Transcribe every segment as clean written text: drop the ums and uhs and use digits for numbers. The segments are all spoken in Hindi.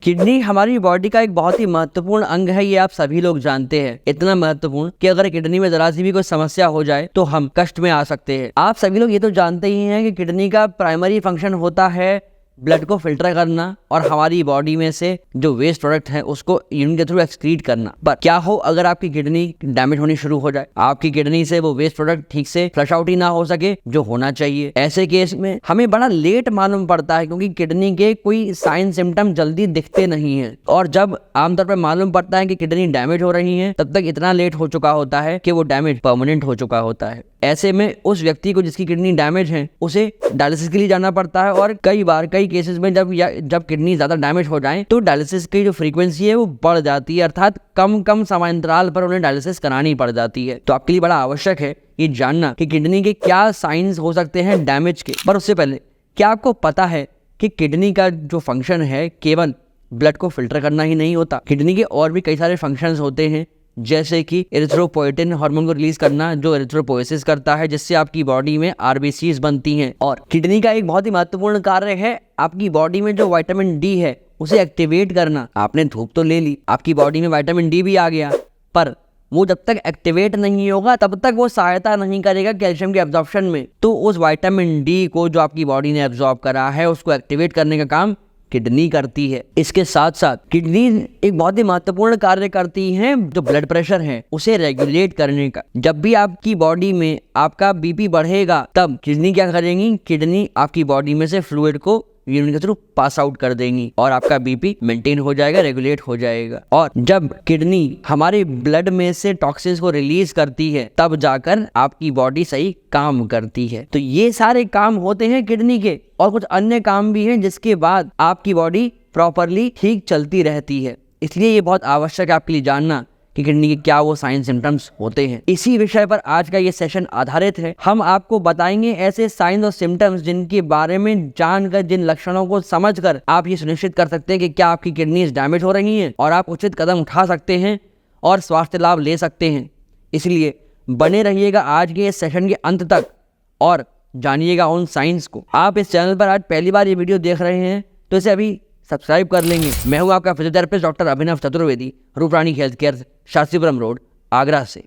किडनी हमारी बॉडी का एक बहुत ही महत्वपूर्ण अंग है, ये आप सभी लोग जानते हैं। इतना महत्वपूर्ण कि अगर किडनी में जरा सी भी कोई समस्या हो जाए तो हम कष्ट में आ सकते हैं। आप सभी लोग ये तो जानते ही हैं कि किडनी का प्राइमरी फंक्शन होता है ब्लड को फिल्टर करना और हमारी बॉडी में से जो वेस्ट प्रोडक्ट है उसको यूरिन के थ्रू एक्सक्रीट करना। पर क्या हो अगर आपकी किडनी डैमेज होनी शुरू हो जाए, आपकी किडनी से वो वेस्ट प्रोडक्ट ठीक से फ्लश आउट ही ना हो सके जो होना चाहिए। ऐसे केस में हमें बड़ा लेट मालूम पड़ता है क्योंकि किडनी के कोई साइन सिम्टम जल्दी दिखते नहीं है, और जब आमतौर पर मालूम पड़ता है कि किडनी डैमेज हो रही है तब तक इतना लेट हो चुका होता है कि वो डैमेज परमानेंट हो चुका होता है। ऐसे में उस व्यक्ति को जिसकी किडनी डैमेज है उसे डायलिसिस के लिए जाना पड़ता है, और कई केसेस में जब किडनी ज्यादा डैमेज हो जाए तो डायलिसिस की जो फ्रीक्वेंसी है वो बढ़ जाती है, अर्थात कम समयांतराल पर उन्हें डायलिसिस करानी पड़ जाती है। तो आपके लिए बड़ा आवश्यक है ये जानना कि किडनी के क्या साइंस हो सकते हैं डैमेज के। पर उससे पहले क्या आपको पता है कि किडनी का जो फंक्शन है केवल ब्लड को फिल्टर करना ही नहीं होता। किडनी के और भी कई सारे फंक्शंस होते हैं, जैसे कि एरिथ्रोपोएटिन हार्मोन को रिलीज करना जो एरिथ्रोपोएसिस करता है, जिससे आपकी बॉडी में आरबीसीज बनती हैं। और किडनी का एक बहुत ही महत्वपूर्ण कार्य है आपकी बॉडी में जो विटामिन डी है उसे एक्टिवेट करना। आपने धूप तो ले ली, आपकी बॉडी में विटामिन डी भी आ गया, पर वो जब तक एक्टिवेट नहीं होगा तब तक वो सहायता नहीं करेगा कैल्शियम के एब्जॉर्प्शन में। तो उस विटामिन डी को जो आपकी बॉडी ने एब्जॉर्ब करा है उसको एक्टिवेट करने का काम किडनी करती है। इसके साथ साथ किडनी एक बहुत ही महत्वपूर्ण कार्य करती है जो ब्लड प्रेशर है उसे रेगुलेट करने का। जब भी आपकी बॉडी में आपका बीपी बढ़ेगा तब किडनी क्या करेंगी, किडनी आपकी बॉडी में से फ्लूइड को यूरिन के थ्रू पास आउट कर देंगी और आपका बीपी मेंटेन हो जाएगा, रेगुलेट हो जाएगा। और जब किडनी हमारे ब्लड में से टॉक्सिन्स को रिलीज करती है तब जाकर आपकी बॉडी सही काम करती है। तो ये सारे काम होते हैं किडनी के, और कुछ अन्य काम भी हैं जिसके बाद आपकी बॉडी प्रॉपरली ठीक चलती रहती है। इसलिए ये बहुत आवश्यक है आपके लिए जानना कि किडनी के क्या वो साइन सिम्टम्स होते हैं। इसी विषय पर आज का ये सेशन आधारित है। हम आपको बताएंगे ऐसे साइन और सिम्टम्स जिनके बारे में जानकर, जिन लक्षणों को समझकर आप ये सुनिश्चित कर सकते हैं कि क्या आपकी किडनीज डैमेज हो रही हैं, और आप उचित कदम उठा सकते हैं और स्वास्थ्य लाभ ले सकते हैं। इसलिए बने रहिएगा आज के इस सेशन के अंत तक और जानिएगा उन साइंस को। आप इस चैनल पर आज पहली बार ये वीडियो देख रहे हैं तो इसे अभी सब्सक्राइब कर लेंगे। मैं हूं आपका physiotherapist doctor Abhinav Chaturvedi, Rooprani health care, Shastripuram road, Agra से।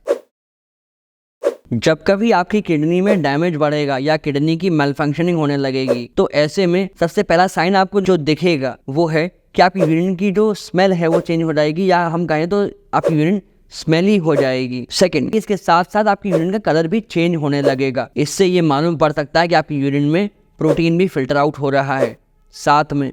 जब कभी आपकी किडनी में डैमेज बढ़ेगा या किडनी की मैलफंक्शनिंग होने लगेगी तो ऐसे में सबसे पहला साइन आपको जो दिखेगा वो है कि आपकी यूरिन की जो स्मेल है वो चेंज हो जाएगी, या हम कहें तो आपकी यूरिन स्मेली हो जाएगी। सेकंड, इसके साथ साथ आपकी यूरिन का कलर भी चेंज होने लगेगा। इससे ये मालूम पड़ सकता है कि आपकी यूरिन में प्रोटीन भी फिल्टर आउट हो रहा है। साथ में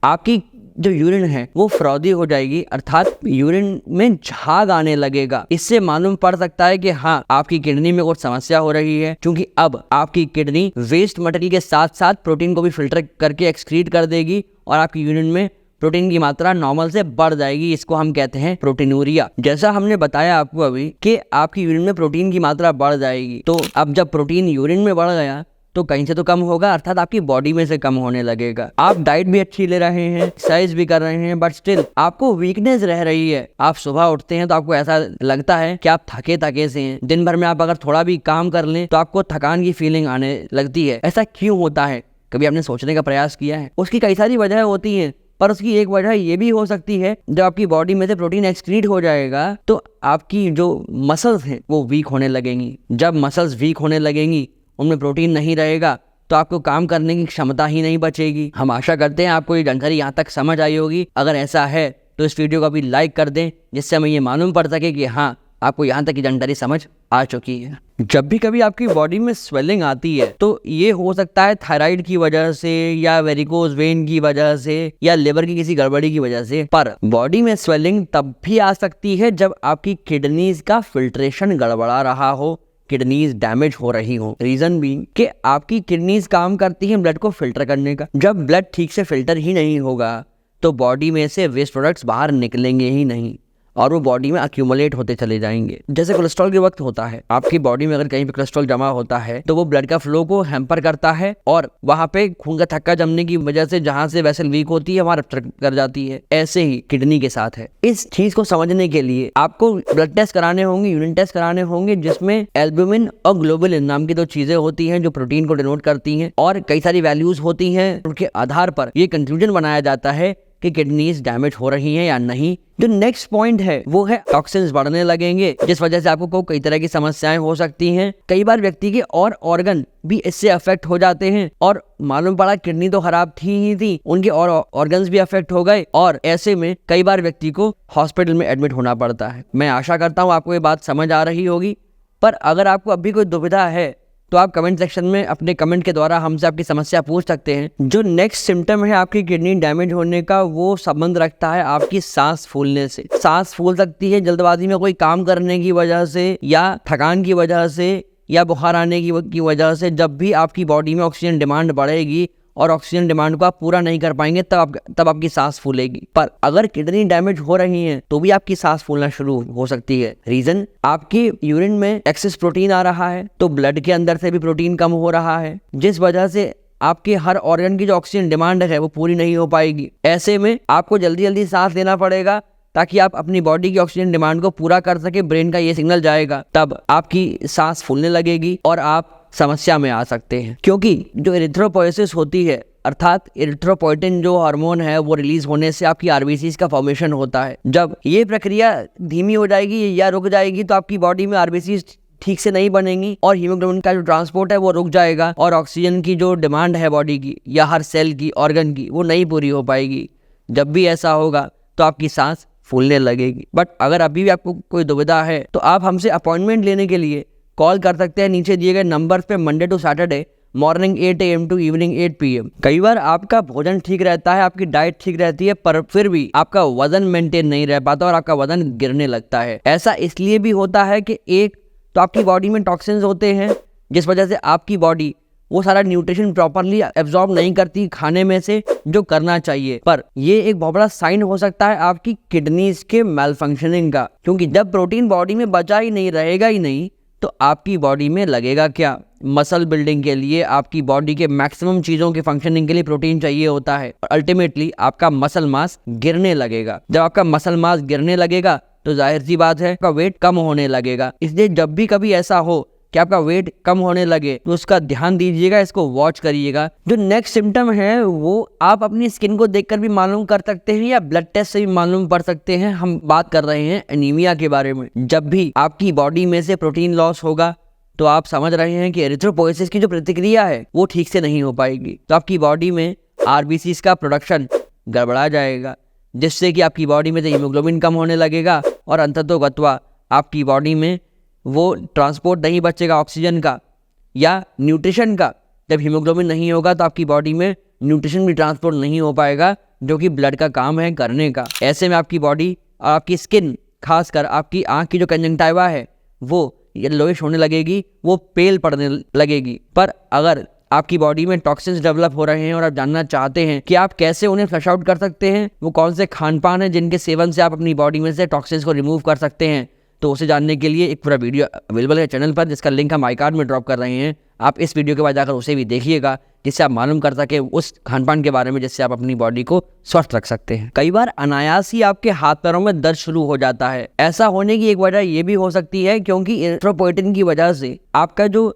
आपकी जो यूरिन है वो फ्रॉदी हो जाएगी, अर्थात यूरिन में झाग आने लगेगा। इससे मालूम पड़ सकता है कि हाँ आपकी किडनी में कुछ समस्या हो रही है, क्योंकि अब आपकी किडनी वेस्ट मटेरियल के साथ साथ प्रोटीन को भी फिल्टर करके एक्सक्रीट कर देगी और आपकी यूरिन में प्रोटीन की मात्रा नॉर्मल से बढ़ जाएगी। इसको हम कहते हैं प्रोटीनूरिया। जैसा हमने बताया आपको अभी कि आपकी यूरिन में प्रोटीन की मात्रा बढ़ जाएगी, तो अब जब प्रोटीन यूरिन में बढ़ गया तो कहीं से तो कम होगा, अर्थात आपकी बॉडी में से कम होने लगेगा। आप डाइट भी अच्छी ले रहे हैं, एक्सरसाइज भी कर रहे हैं, बट स्टिल आपको वीकनेस रह रही है। आप सुबह उठते हैं तो आपको ऐसा लगता है कि आप थके से हैं। दिन भर में आप अगर थोड़ा भी काम कर लें तो आपको थकान की फीलिंग आने लगती है। ऐसा क्यों होता है, कभी आपने सोचने का प्रयास किया है? उसकी कई सारी वजह होती है, पर उसकी एक वजह ये भी हो सकती है जब आपकी बॉडी में से प्रोटीन एक्सक्रीट हो जाएगा तो आपकी जो मसल्स हैं वो वीक होने लगेंगी। जब मसल्स वीक होने लगेंगी, उनमें प्रोटीन नहीं रहेगा तो आपको काम करने की क्षमता ही नहीं बचेगी। हम आशा करते हैं आपको ये जानकारी यहाँ तक समझ आई होगी। अगर ऐसा है तो इस वीडियो को अभी लाइक कर दें, जिससे हमें ये मालूम पड़ सके कि हाँ आपको यहाँ तक की जानकारी समझ आ चुकी है। जब भी कभी आपकी बॉडी में स्वेलिंग आती है तो ये हो सकता है थायराइड की वजह से, या वेरिकोज वेन की वजह से, या लिवर की किसी गड़बड़ी की वजह से। पर बॉडी में स्वेलिंग तब भी आ सकती है जब आपकी किडनीज का फिल्ट्रेशन गड़बड़ा रहा हो, किडनीज डैमेज हो रही हो। रीजन भी कि आपकी किडनीज काम करती हैं ब्लड को फिल्टर करने का। जब ब्लड ठीक से फिल्टर ही नहीं होगा तो बॉडी में से वेस्ट प्रोडक्ट्स बाहर निकलेंगे ही नहीं और वो बॉडी में अक्यूमुलेट होते चले जाएंगे। जैसे कोलेस्ट्रॉल के वक्त होता है, आपकी बॉडी में अगर कहीं पे कोलेस्ट्रॉल जमा होता है तो वो ब्लड का फ्लो को हैम्पर करता है और वहां पे खून का थक्का जमने की वजह से जहां से वेसल वीक होती है वहां रप्चर कर जाती है। ऐसे ही किडनी के साथ है। इस चीज को समझने के लिए आपको ब्लड टेस्ट कराने होंगे, यूरिन टेस्ट कराने होंगे, जिसमें एल्ब्यूमिन और ग्लोबुलिन नाम की दो चीजें होती हैं जो प्रोटीन को डिनोट करती हैं, और कई सारी वैल्यूज होती हैं। उनके आधार पर ये कंक्लूजन बनाया जाता है कि किडनीज डैमेज हो रही हैं या नहीं। जो नेक्स्ट पॉइंट है वो है टॉक्सिन्स बढ़ने लगेंगे, जिस वजह से आपको कई तरह की समस्याएं हो सकती हैं। कई बार व्यक्ति के और ऑर्गन भी इससे अफेक्ट हो जाते हैं और मालूम पड़ा किडनी तो खराब थी ही थी, उनके और ऑर्गन्स भी अफेक्ट हो गए और ऐसे में कई बार व्यक्ति को हॉस्पिटल में एडमिट होना पड़ता है। मैं आशा करता हूँ आपको ये बात समझ आ रही होगी, पर अगर आपको अभी कोई दुविधा है तो आप कमेंट सेक्शन में अपने कमेंट के द्वारा हमसे आपकी समस्या पूछ सकते हैं। जो नेक्स्ट सिम्टम है आपकी किडनी डैमेज होने का, वो संबंध रखता है आपकी सांस फूलने से। सांस फूल सकती है जल्दबाजी में कोई काम करने की वजह से या थकान की वजह से या बुखार आने की वजह से। जब भी आपकी बॉडी में ऑक्सीजन डिमांड बढ़ेगी और ऑक्सीजन डिमांड को आप पूरा नहीं कर पाएंगे तब आपकी सांस फूलेगी। पर अगर किडनी डैमेज हो रही है तो भी आपकी सांस फूलना शुरू हो सकती है। रीजन, आपकी यूरिन में एक्सेस प्रोटीन आ रहा है तो ब्लड के अंदर से भी प्रोटीन कम हो रहा है, जिस वजह से आपके हर ऑर्गन की जो ऑक्सीजन डिमांड है वो पूरी नहीं हो पाएगी। ऐसे में आपको जल्दी जल्दी सांस लेना पड़ेगा ताकि आप अपनी बॉडी की ऑक्सीजन डिमांड को पूरा कर सके। ब्रेन का ये सिग्नल जाएगा, तब आपकी सांस फूलने लगेगी और आप समस्या में आ सकते हैं। क्योंकि जो एरिथ्रोपोएसिस होती है, अर्थात एरिथ्रोपोएटिन जो हार्मोन है वो रिलीज होने से आपकी आरबीसीज का फॉर्मेशन होता है। जब ये प्रक्रिया धीमी हो जाएगी या रुक जाएगी तो आपकी बॉडी में आरबीसीज ठीक से नहीं बनेंगी और हीमोग्लोबिन का जो ट्रांसपोर्ट है वो रुक जाएगा और ऑक्सीजन की जो डिमांड है बॉडी की या हर सेल की, ऑर्गन की, वो नहीं पूरी हो पाएगी। जब भी ऐसा होगा तो आपकी सांस फूलने लगेगी। बट अगर अभी भी आपको कोई दुविधा है तो आप हमसे अपॉइंटमेंट लेने के लिए कॉल कर सकते हैं नीचे दिए गए नंबर पे Monday to Saturday morning 8 AM to evening 8 PM। कई बार आपका भोजन ठीक रहता है, आपकी डाइट ठीक रहती है, पर फिर भी आपका वजन मेंटेन नहीं रह पाता और आपका वजन गिरने लगता है। ऐसा इसलिए भी होता है कि एक तो आपकी बॉडी में टॉक्सिन्स होते हैं, जिस वजह से आपकी बॉडी वो सारा न्यूट्रिशन प्रॉपरली एब्जॉर्ब नहीं करती खाने में से जो करना चाहिए। पर ये एक बहुत बड़ा साइन हो सकता है आपकी किडनीज के मैलफंक्शनिंग का, क्योंकि जब प्रोटीन बॉडी में बचा ही नहीं, रहेगा ही नहीं, तो आपकी बॉडी में लगेगा क्या? मसल बिल्डिंग के लिए, आपकी बॉडी के मैक्सिमम चीज़ों के फंक्शनिंग के लिए प्रोटीन चाहिए होता है और अल्टीमेटली आपका मसल मास गिरने लगेगा। जब आपका मसल मास गिरने लगेगा तो जाहिर सी बात है आपका वेट कम होने लगेगा। इसलिए जब भी कभी ऐसा हो कि आपका वेट कम होने लगे तो उसका ध्यान दीजिएगा, इसको वॉच करिएगा। जो नेक्स्ट सिम्टम है वो आप अपनी स्किन को देखकर भी मालूम कर सकते हैं या ब्लड टेस्ट से भी मालूम पड़ सकते हैं। हम बात कर रहे हैं एनीमिया के बारे में। जब भी आपकी बॉडी में से प्रोटीन लॉस होगा तो आप समझ रहे हैं कि एरिथ्रोपोएसिस की जो प्रतिक्रिया है वो ठीक से नहीं हो पाएगी, तो आपकी बॉडी में आरबीसीज का प्रोडक्शन गड़बड़ा जाएगा, जिससे कि आपकी बॉडी में से हीमोग्लोबिन कम होने लगेगा और अंततोगत्वा आपकी बॉडी में वो ट्रांसपोर्ट नहीं बचेगा ऑक्सीजन का या न्यूट्रिशन का। जब हीमोग्लोबिन नहीं होगा तो आपकी बॉडी में न्यूट्रिशन भी ट्रांसपोर्ट नहीं हो पाएगा, जो कि ब्लड का काम है करने का। ऐसे में आपकी बॉडी और आपकी स्किन, खासकर आपकी आँख की जो कंजंक्टिवा है वो येलोइश होने लगेगी, वो पेल पड़ने लगेगी। पर अगर आपकी बॉडी में टॉक्सिन्स डेवलप हो रहे हैं और आप जानना चाहते हैं कि आप कैसे उन्हें फ्लश आउट कर सकते हैं, वो कौन से खान पान है जिनके सेवन से आप अपनी बॉडी में से टॉक्सिन्स को रिमूव कर सकते हैं, तो उसे जानने के लिए एक पूरा वीडियो अवेलेबल है चैनल पर, जिसका लिंक हम आई कार्ड में ड्रॉप कर रहे हैं। आप इस वीडियो के बाद जाकर उसे भी देखिएगा, जिससे आप मालूम कर सके उस खान पान के बारे में, जिससे आप अपनी बॉडी को स्वस्थ रख सकते हैं। कई बार अनायास ही आपके हाथ पैरों में दर्द शुरू हो जाता है। ऐसा होने की एक वजह ये भी हो सकती है क्योंकि एरिथ्रोपोएटिन की वजह से आपका जो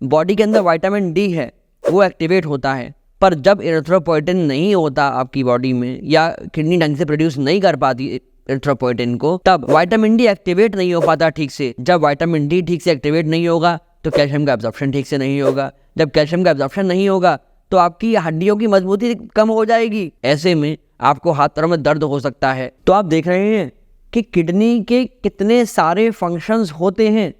बॉडी के अंदर विटामिन डी है वो एक्टिवेट होता है। पर जब एरिथ्रोपोएटिन नहीं होता आपकी बॉडी में या किडनी ढंग से प्रोड्यूस नहीं कर पाती एरिथ्रोपोएटिन को, तब विटामिन डी एक्टिवेट नहीं हो पाता ठीक से। जब विटामिन डी ठीक से एक्टिवेट नहीं होगा तो कैल्शियम का एब्जॉर्प्शन ठीक से नहीं होगा। जब कैल्शियम का एब्जॉर्प्शन नहीं होगा तो आपकी हड्डियों की मजबूती कम हो जाएगी। ऐसे में आपको हाथ पैरों में दर्द हो सकता है। तो आप देख रहे हैं कि किडनी के कितने सारे फंक्शंस होते हैं,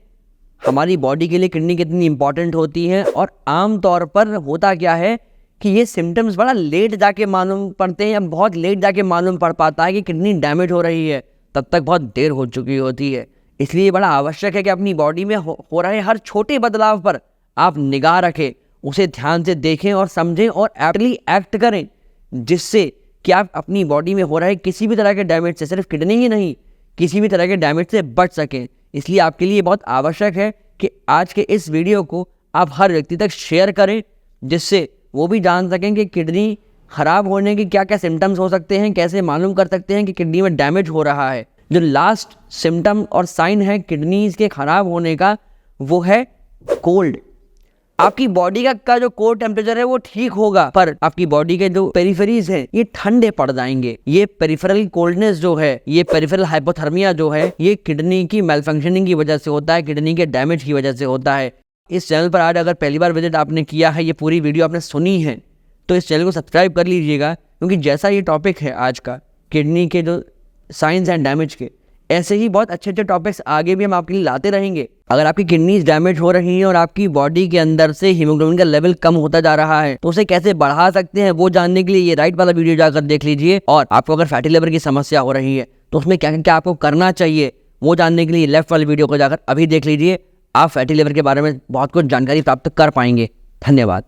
हमारी बॉडी के लिए किडनी कितनी इंपॉर्टेंट होती है। और आम तौर पर होता क्या है कि ये सिम्टम्स बड़ा लेट जाके मालूम पड़ते हैं या बहुत लेट जाके मालूम पड़ पाता है कि किडनी डैमेज हो रही है, तब तक बहुत देर हो चुकी होती है। इसलिए बड़ा आवश्यक है कि अपनी बॉडी में हो रहे हर छोटे बदलाव पर आप निगाह रखें, उसे ध्यान से देखें और समझें और एप्टली एक्ट करें, जिससे कि आप अपनी बॉडी में हो रहे किसी भी तरह के डैमेज से, सिर्फ किडनी ही नहीं, किसी भी तरह के डैमेज से बच सकें। इसलिए आपके लिए बहुत आवश्यक है कि आज के इस वीडियो को आप हर व्यक्ति तक शेयर करें, जिससे वो भी जान सकें कि किडनी खराब होने के क्या क्या सिम्टम्स हो सकते हैं, कैसे मालूम कर सकते हैं कि किडनी में डैमेज हो रहा है। जो लास्ट सिम्टम और साइन है किडनीज के खराब होने का वो है कोल्ड। आपकी बॉडी का जो कोर टेम्परेचर है वो ठीक होगा, पर आपकी बॉडी के जो पेरिफेरीज है ये ठंडे पड़ जाएंगे। ये पेरिफेरल कोल्डनेस जो है, ये पेरिफेरल हाइपोथर्मिया जो है, ये किडनी की मेलफंक्शनिंग की वजह से होता है, किडनी के डैमेज की वजह से होता है। इस चैनल पर आज अगर पहली बार विजिट आपने किया है, ये पूरी वीडियो आपने सुनी है, तो इस चैनल को सब्सक्राइब कर लीजिएगा, क्योंकि जैसा ये टॉपिक है आज का किडनी के जो साइंस एंड डैमेज के, ऐसे ही बहुत अच्छे अच्छे टॉपिक्स आगे भी हम आपके लिए लाते रहेंगे। अगर आपकी किडनीज डैमेज हो रही हैं और आपकी बॉडी के अंदर से हीमोग्लोबिन का लेवल कम होता जा रहा है, तो उसे कैसे बढ़ा सकते हैं वो जानने के लिए ये राइट वाला वीडियो जाकर देख लीजिए। और आपको अगर फैटी लिवर की समस्या हो रही है तो उसमें क्या क्या आपको करना चाहिए वो जानने के लिए लेफ्ट वाले वीडियो को जाकर अभी देख लीजिए। आप फैटी लिवर के बारे में बहुत कुछ जानकारी प्राप्त कर पाएंगे। धन्यवाद।